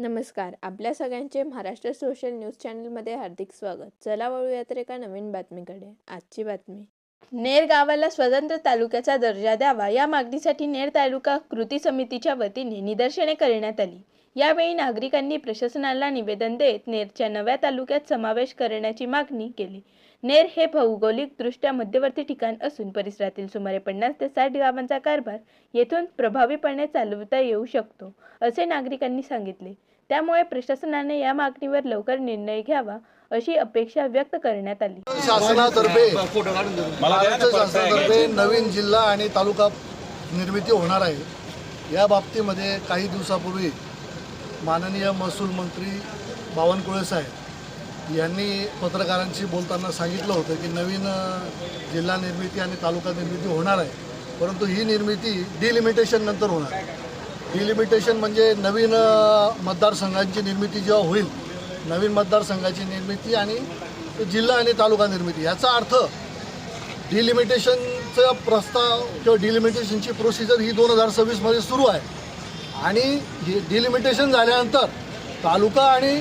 नमस्कार. आपल्या सगळ्यांचे महाराष्ट्र सोशल न्यूज चॅनलमध्ये हार्दिक स्वागत. चला वळूयात एका नवीन बातमीकडे. आजची बातमी. नेर गावाला स्वतंत्र तालुक्याचा दर्जा द्यावा या मागणीसाठी नेर तालुका कृती समितीच्या वतीने निदर्शने करण्यात आली. यावेळी नागरिकांनी प्रशासनाला निवेदन देत नेरच्या नव्या तालुक्यात समावेश करण्याची मागणी केली. नेर हे भौगोलिकदृष्ट्या मध्यवर्ती ठिकाण असून परिसरातील सुमारे 50 ते 60 गावांचा कारभार येथून प्रभावीपणे चालवता येऊ शकतो, असे नागरिकांनी सांगितले. त्यामुळे प्रशासनाने या मागणीवर लवकर निर्णय घ्यावा अशी अपेक्षा व्यक्त करण्यात आली. महाराष्ट्र शासनातर्फे नवीन जिल्हा आणि तालुका निर्मिती होणार आहे. या बाबतीमध्ये काही दिवसापूर्वी माननीय महसूल मंत्री बावनकुळे साहेब यांनी पत्रकारांशी बोलताना सांगितलं होतं की नवीन जिल्हा निर्मिती आणि तालुका निर्मिती होणार आहे, परंतु ही निर्मिती डिलिमिटेशन नंतर होणार. डिलिमिटेशन म्हणजे नवीन मतदारसंघांची निर्मिती जेव्हा होईल, नवीन मतदारसंघाची निर्मिती आणि जिल्हा आणि तालुका निर्मिती, याचा अर्थ डिलिमिटेशनचा प्रस्ताव किंवा डिलिमिटेशनची प्रोसिजर ही 2026मध्ये सुरू आहे आणि डिलिमिटेशन झाल्यानंतर तालुका आणि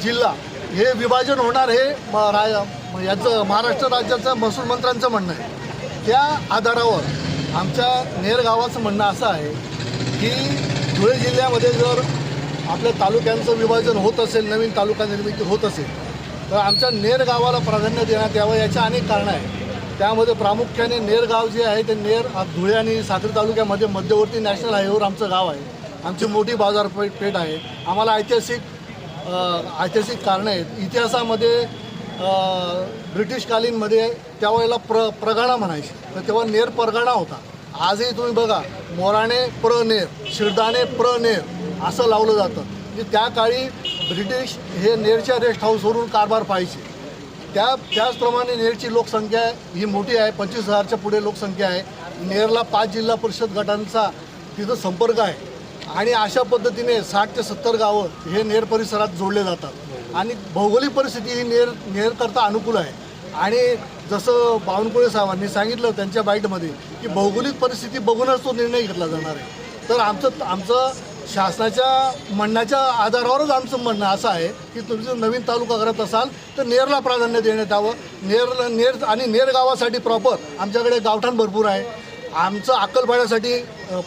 जिल्हा हे विभाजन होणार, हे याचं महाराष्ट्र राज्याचं महसूल मंत्र्यांचं म्हणणं आहे. त्या आधारावर आमच्या नेर गावाचं म्हणणं असं आहे की धुळे जिल्ह्यामध्ये जर आपल्या तालुक्यांचं विभाजन होत असेल, नवीन तालुका निर्मिती होत असेल, तर आमच्या नेर गावाला प्राधान्य देण्यात यावं. याच्या अनेक कारणं आहेत. त्यामध्ये प्रामुख्याने नेर गाव जे आहे ते नेर धुळे आणि साक्री तालुक्यामध्ये मध्यवर्ती नॅशनल हायवेवर आमचं गाव आहे. आमची मोठी बाजारपेठ आहे. आम्हाला ऐतिहासिक कारणं आहेत. इतिहासामध्ये ब्रिटिशकालीनमध्ये त्यावेळेला प्रगणा म्हणायची, तर तेव्हा नेर परगणा होता. आजही तुम्ही बघा, मोराणे प्रनेर, शिरदाणे प्रनेर असं लावलं जातं. म्हणजे त्या काळी ब्रिटिश हे नेरच्या रेस्ट हाऊसवरून कारभार पाहायचे. त्याचप्रमाणे नेरची लोकसंख्या ही मोठी आहे. 25,000च्या पुढे लोकसंख्या आहे. नेरला 5 जिल्हा परिषद गटांचा तिथं संपर्क आहे आणि अशा पद्धतीने 60 ते 70 गावं हे नेर परिसरात जोडले जातात आणि भौगोलिक परिस्थिती ही नेरकरता अनुकूल आहे. आणि जसं बावनकुळे साहेबांनी सांगितलं त्यांच्या बाईटमध्ये की भौगोलिक परिस्थिती बघूनच तो निर्णय घेतला जाणार आहे. तर आमचं शासनाच्या म्हणण्याच्या आधारावरच आमचं म्हणणं असं आहे की तुम्ही जर नवीन तालुका करत असाल तर नेरला प्राधान्य देण्यात यावं. नेर आणि नेर गावासाठी प्रॉपर आमच्याकडे गावठाण भरपूर आहे. आमचं अक्कलपाड्यासाठी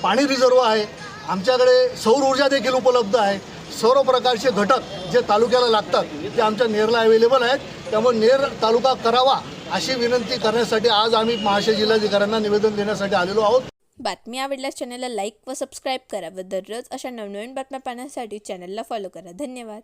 पाणी रिझर्व आहे. आमच्याकडे सौर ऊर्जा देखील उपलब्ध आहे. सर्व प्रकारचे घटक जे तालुक्याला लागतात ते आमच्या नेरला अवेलेबल आहेत. त्यामुळे नेर तालुका करावा अशी विनंती करण्यासाठी आज आम्ही महाशय जिल्हाधिकाऱ्यांना निवेदन देण्यासाठी आलेलो आहोत. बातमी आवडल्यास चॅनलला लाईक व सबस्क्राईब करा व दररोज अशा नवनवीन बातम्या पाहण्यासाठी चॅनलला फॉलो करा. धन्यवाद.